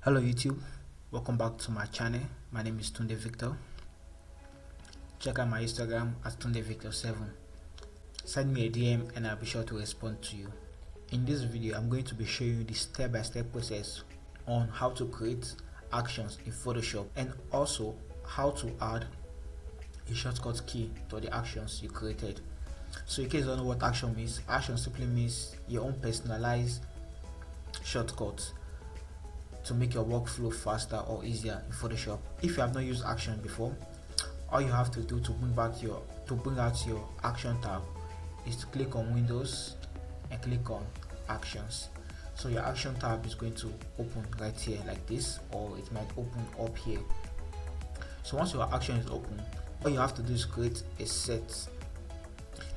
Hello YouTube, welcome back to my channel. My name is Tunde Victor. Check out my Instagram at Tunde Victor 7. Send me a DM and I'll be sure to respond to you. In this video, I'm going to be showing you the step-by-step process on how to create actions in Photoshop and also how to add a shortcut key to the actions you created. So in case you don't know what action means, action simply means your own personalized shortcut to make your workflow faster or easier in Photoshop. If you have not used action before, all you have to do to bring out your action tab is to click on Windows and click on Actions. So your action tab is going to open right here like this, or it might open up here. So once your action is open, all you have to do is create a set,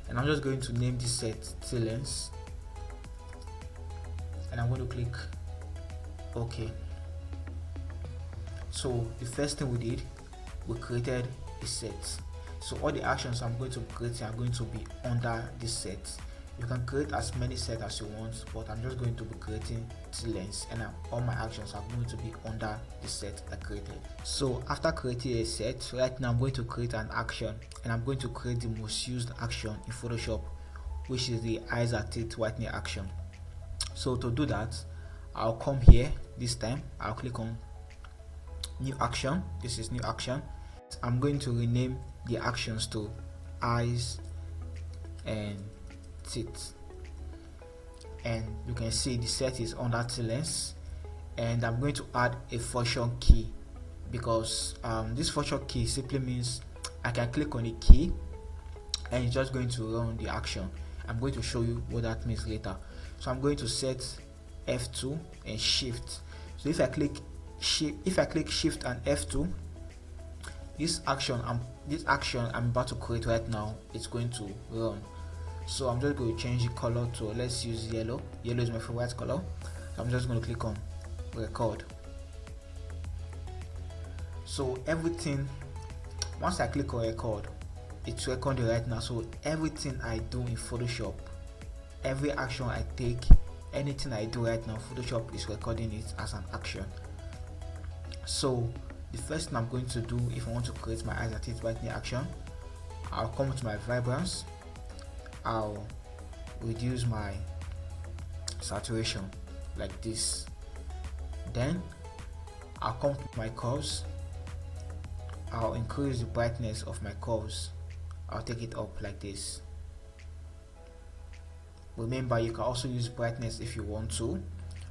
and I'm just going to name this set T-Lens, and I'm going to click OK. So the first thing we did, we created a set. So all the actions I'm going to create are going to be under this set. You can create as many sets as you want, but I'm just going to be creating T-Lens, and all my actions are going to be under the set I created. So after creating a set, right now I'm going to create an action, and I'm going to create the most used action in Photoshop, which is the eyes are teeth whitening action. So to do that, I'll come here. This time I'll click on new action. This is new action. I'm going to rename the actions to eyes and teeth, and you can see the set is under T-Lens, and I'm going to add a function key, because this function key simply means I can click on a key and it's just going to run the action. I'm going to show you what that means later. So I'm going to set F2 and Shift. So if I click Shift and F2, this action I'm about to create right now, it's going to run. So I'm just going to change the color to, let's use yellow. Yellow is my favorite color. So I'm just going to click on record. So everything, once I click on record, it's recording right now. So everything I do in Photoshop, every action I take, anything I do right now, Photoshop is recording it as an action. So the first thing I'm going to do, if I want to create my eyes and teeth whitening action, I'll come to my vibrance, I'll reduce my saturation like this, then I'll come to my curves, I'll increase the brightness of my curves, I'll take it up like this. Remember, you can also use brightness if you want to,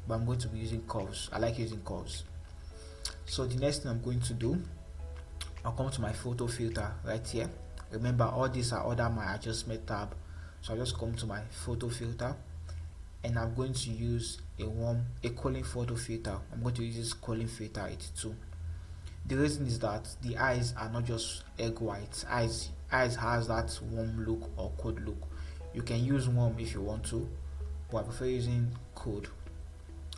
but I'm going to be using curves. I like using curves. So the next thing I'm going to do, I'll come to my photo filter right here. Remember, all these are under my adjustment tab. So I'll just come to my photo filter, and I'm going to use a calling photo filter. I'm going to use this calling filter 82. The reason is that the eyes are not just egg white. Eyes has that warm look or cold look. You can use warm if you want to, but I prefer using cold.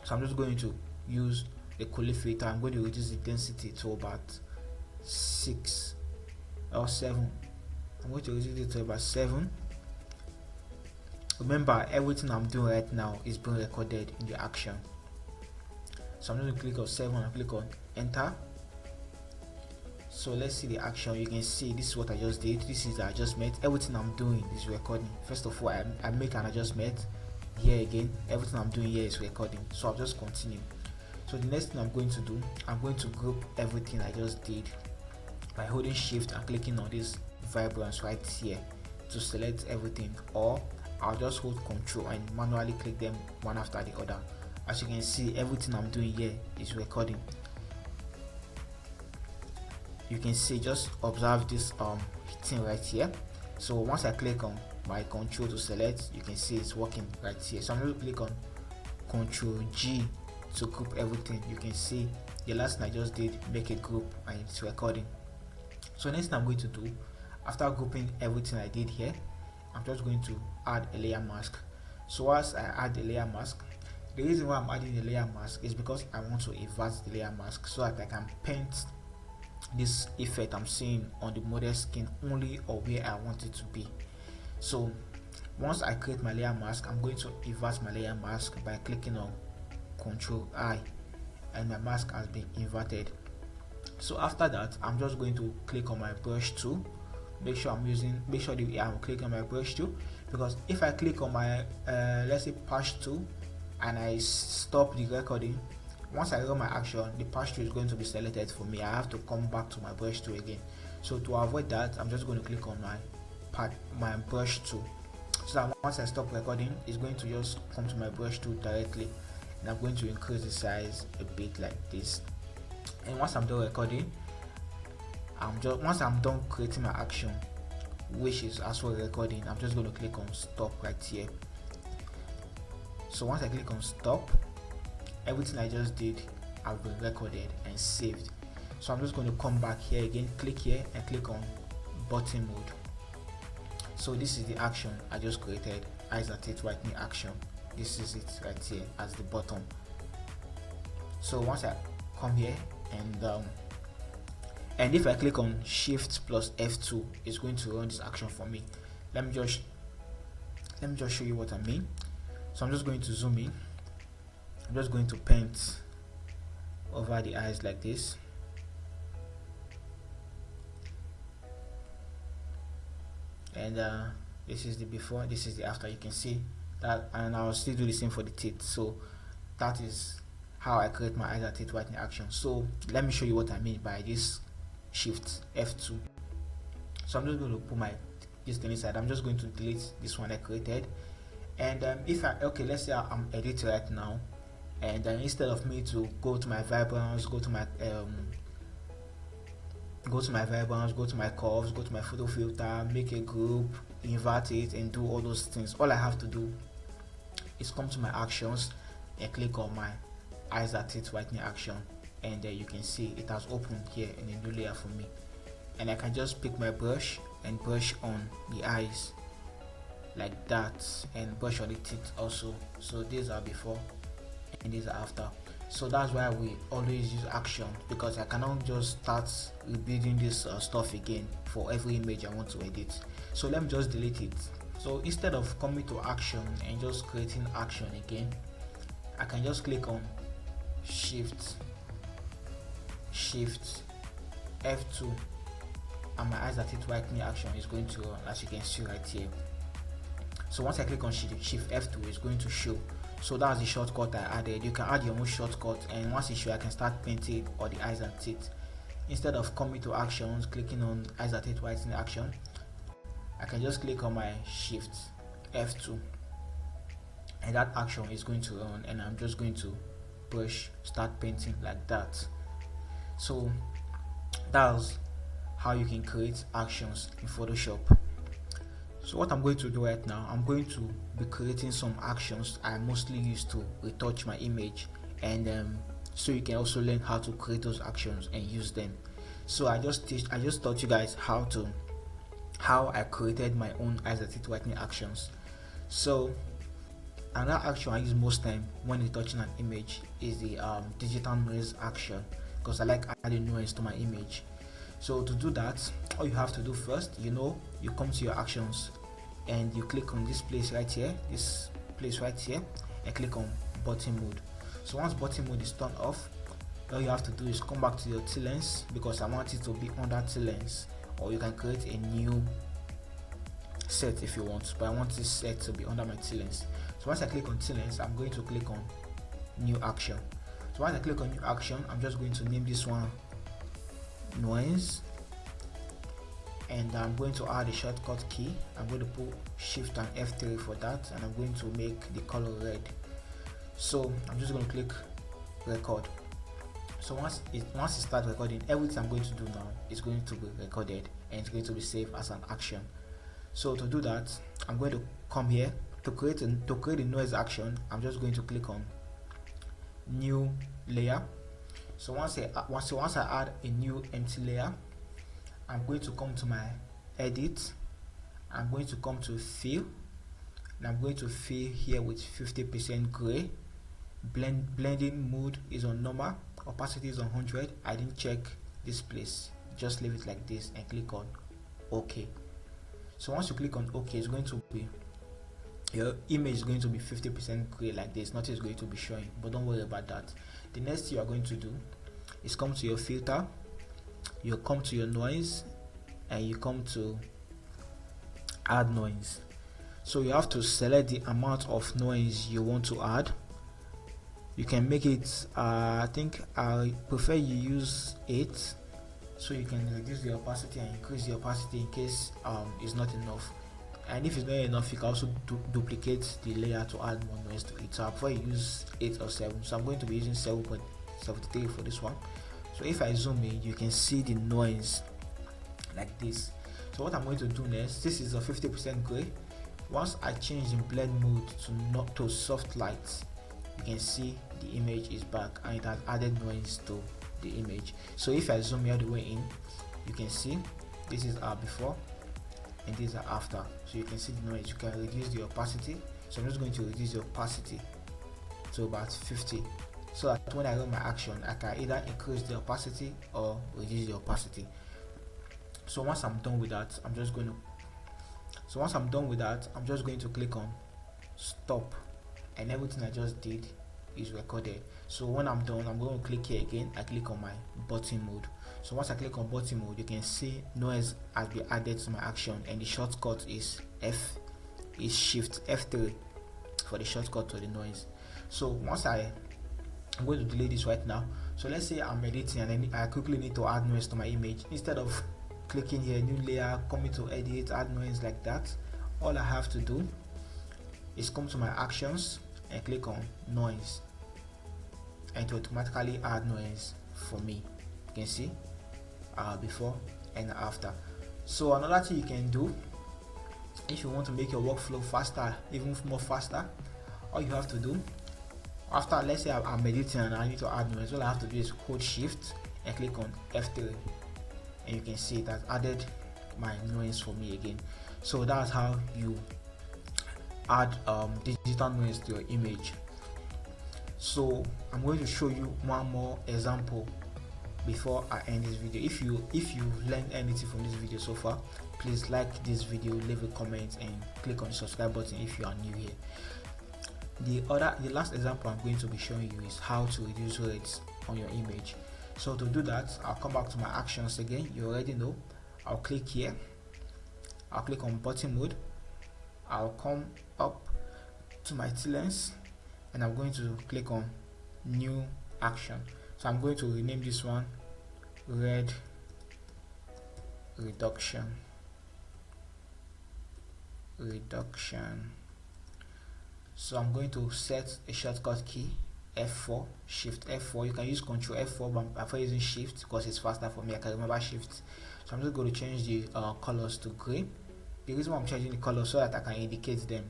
So I'm just going to use the cooling filter. I'm going to reduce the density to about 6 or 7. I'm going to reduce it to about 7. Remember, everything I'm doing right now is being recorded in the action. So I'm going to click on 7 and click on enter. So let's see the action. You can see this is what I just did. This is the adjustment. Everything I'm doing is recording. First of all, I make an adjustment here again. Everything I'm doing here is recording. So I'll just continue. So the next thing I'm going to do, I'm going to group everything I just did by holding shift and clicking on this vibrance right here to select everything, or I'll just hold Ctrl and manually click them one after the other. As you can see, everything I'm doing here is recording. You can see, just observe this thing right here. So once I click on my Ctrl to select, you can see it's working right here. So I'm going to click on Ctrl G to group everything. You can see the last thing I just did, make a group, and it's recording. So next thing I'm going to do, after grouping everything I did here, I'm just going to add a layer mask. So as I add a layer mask, the reason why I'm adding a layer mask is because I want to invert the layer mask so that I can paint this effect I'm seeing on the model skin only or where I want it to be. So once I create my layer mask, I'm going to invert my layer mask by clicking on Ctrl I and my mask has been inverted. So after that, I'm just going to click on my brush tool. Make sure I'm clicking on my brush tool, because if I click on my let's say patch tool and I stop the recording, once I run my action, the patch tool is going to be selected for me. I have to come back to my brush tool again. So to avoid that, I'm just going to click on my brush tool, so that once I stop recording, it's going to just come to my brush tool directly, and I'm going to increase the size a bit like this. And once I'm done recording, once I'm done creating my action, which is as well recording, I'm just going to click on stop right here. So once I click on stop, everything I just did have been recorded and saved. So I'm just going to come back here again, click here and click on button mode. So this is the action I just created, eyes at it whitening action. This is it right here as the button. So once I come here and if I click on Shift plus F2, it's going to run this action for me. Let me just show you what I mean. So I'm just going to zoom in. I'm just going to paint over the eyes like this. And this is the before, this is the after. You can see that, and I'll still do the same for the teeth. So that is how I create my eyes at teeth whitening action. So let me show you what I mean by this Shift F2. So I'm just going to put this thing inside. I'm just going to delete this one I created. And let's say I'm editing right now, and instead of me to go to my vibrance, go to my curves, go to my photo filter, make a group, invert it, and do all those things, all I have to do is come to my actions and click on my eyes at it whitening action, and you can see it has opened here in a new layer for me. And I can just pick my brush and brush on the eyes like that, and brush on the teeth also. So these are before and these are after. So that's why we always use action, because I cannot just start rebuilding this stuff again for every image I want to edit. So let me just delete it. So instead of coming to action and just creating action again, I can just click on Shift F2, and my eyes at it whitening action is going to run, as you can see right here. So once I click on Shift F2, it's going to show. So that's the shortcut I added. You can add your own shortcut, and once it's show, I can start painting all the eyes and teeth. Instead of coming to actions, clicking on eyes and teeth whitening action, I can just click on my Shift F2, and that action is going to run, and I'm just going to start painting like that. So that's how you can create actions in Photoshop. So what I'm going to do right now, I'm going to be creating some actions I mostly use to retouch my image, and so you can also learn how to create those actions and use them. So I just taught you guys how I created my own eyes at it whitening actions. So another action I use most time when retouching an image is the digital noise action, because I like adding noise to my image. So to do that, all you have to do first, you come to your actions and you click on this place right here, and click on button mode. So once button mode is turned off, all you have to do is come back to your T-lens, because I want it to be under T-lens, or you can create a new set if you want, but I want this set to be under my T-lens. So once I click on T-lens, I'm going to click on new action. So once I click on new action, I'm just going to name this one noise, and I'm going to add a shortcut key. I'm going to put Shift and F3 for that, and I'm going to make the color red. So I'm just going to click record. So once it starts recording, everything I'm going to do now is going to be recorded, and it's going to be saved as an action. So to do that, I'm going to come here to create a noise action. I'm just going to click on new layer. So once I add a new empty layer, I'm going to come to my edit. I'm going to come to fill, and I'm going to fill here with 50% gray. Blending mode is on normal, opacity is on 100. I didn't check this place, just leave it like this and click on OK. So once you click on OK, it's going your image is going to be 50% gray like this. Nothing is going to be showing, but don't worry about that. The next thing you are going to do is come to your filter, you come to your noise, and you come to add noise. So you have to select the amount of noise you want to add. You can make it I think I prefer you use 8, so you can reduce the opacity and increase the opacity in case it's not enough. And if it's not enough, you can also duplicate the layer to add more noise to it. So I prefer you use 8 or 7, so I'm going to be using 7.73 for this one. So if I zoom in, you can see the noise like this. So what I'm going to do next, this is a 50% gray. Once I change the blend mode to soft light, you can see the image is back and it has added noise to the image. So if I zoom all the way in, you can see this is our before and these are after. So you can see the noise. You can reduce the opacity. So I'm just going to reduce the opacity to about 50, so that when I run my action, I can either increase the opacity or reduce the opacity. So once I'm done with that, I'm just going to click on stop, and everything I just did is recorded. So when I'm done, I'm going to click here again. I click on my button mode. So once I click on button mode, you can see noise has been added to my action, and the shortcut is shift F3 for the shortcut to the noise. So once I'm going to delete this right now. So let's say I'm editing and I quickly need to add noise to my image. Instead of clicking here, new layer, coming to edit, add noise like that, all I have to do is come to my actions and click on noise, and to automatically add noise for me. You can see before and after. So another thing you can do, if you want to make your workflow faster, even more faster, all you have to do, after let's say I'm editing and I need to add noise, all I have to do is hold shift and click on F3, and you can see it has added my noise for me again. So that's how you add digital noise to your image. So I'm going to show you one more example before I end this video. If you learned anything from this video so far, please like this video, leave a comment, and click on the subscribe button if you are new here. The last example I'm going to be showing you is how to reduce reds on your image. So to do that, I'll come back to my actions again. You already know. I'll click here, I'll click on button mode, I'll come up to my T-lens, and I'm going to click on new action. So I'm going to rename this one red reduction. So I'm going to set a shortcut key, F4, shift F4. You can use control F4, but I'm prefer using shift because it's faster for me. I can remember shift. So I'm just going to change the colors to gray. The reason why I'm changing the colors so that I can indicate them.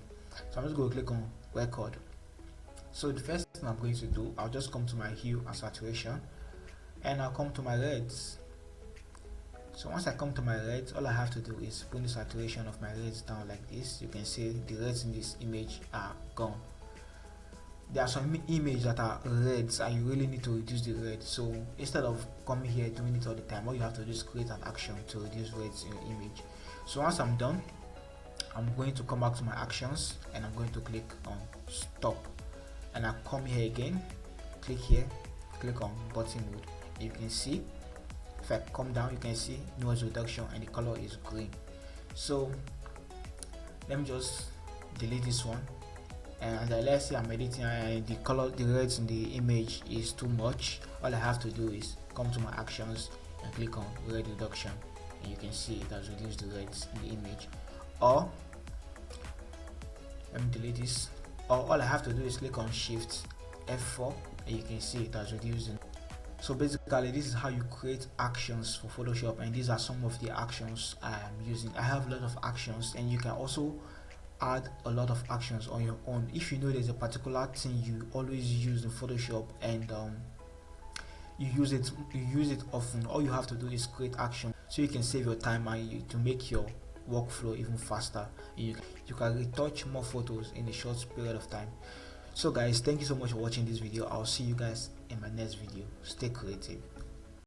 So I'm just going to click on record. So the first thing I'm going to do, I'll just come to my hue and saturation, and I'll come to my reds. So once I come to my reds, all I have to do is bring the saturation of my reds down like this. You can see the reds in this image are gone. There are some images that are reds and you really need to reduce the red. So instead of coming here doing it all the time, all you have to do is create an action to reduce reds in your image. So once I'm done, I'm going to come back to my actions and I'm going to click on stop, and I come here again, click here, click on button mode. You can see if I come down, you can see noise reduction and the color is green. So let me just delete this one, and let's say I'm editing and the reds in the image is too much. All I have to do is come to my actions and click on red reduction, and you can see it has reduced the reds in the image. Or let me delete this. Or all I have to do is click on shift F4, and you can see it has reduced. So basically, this is how you create actions for Photoshop, and these are some of the actions I am using. I have a lot of actions, and you can also add a lot of actions on your own. If you know there's a particular thing you always use in Photoshop and you use it often, all you have to do is create action so you can save your time and to make your workflow even faster. You can retouch more photos in a short period of time. So guys, thank you so much for watching this video. I'll see you guys in my next video. Stay creative.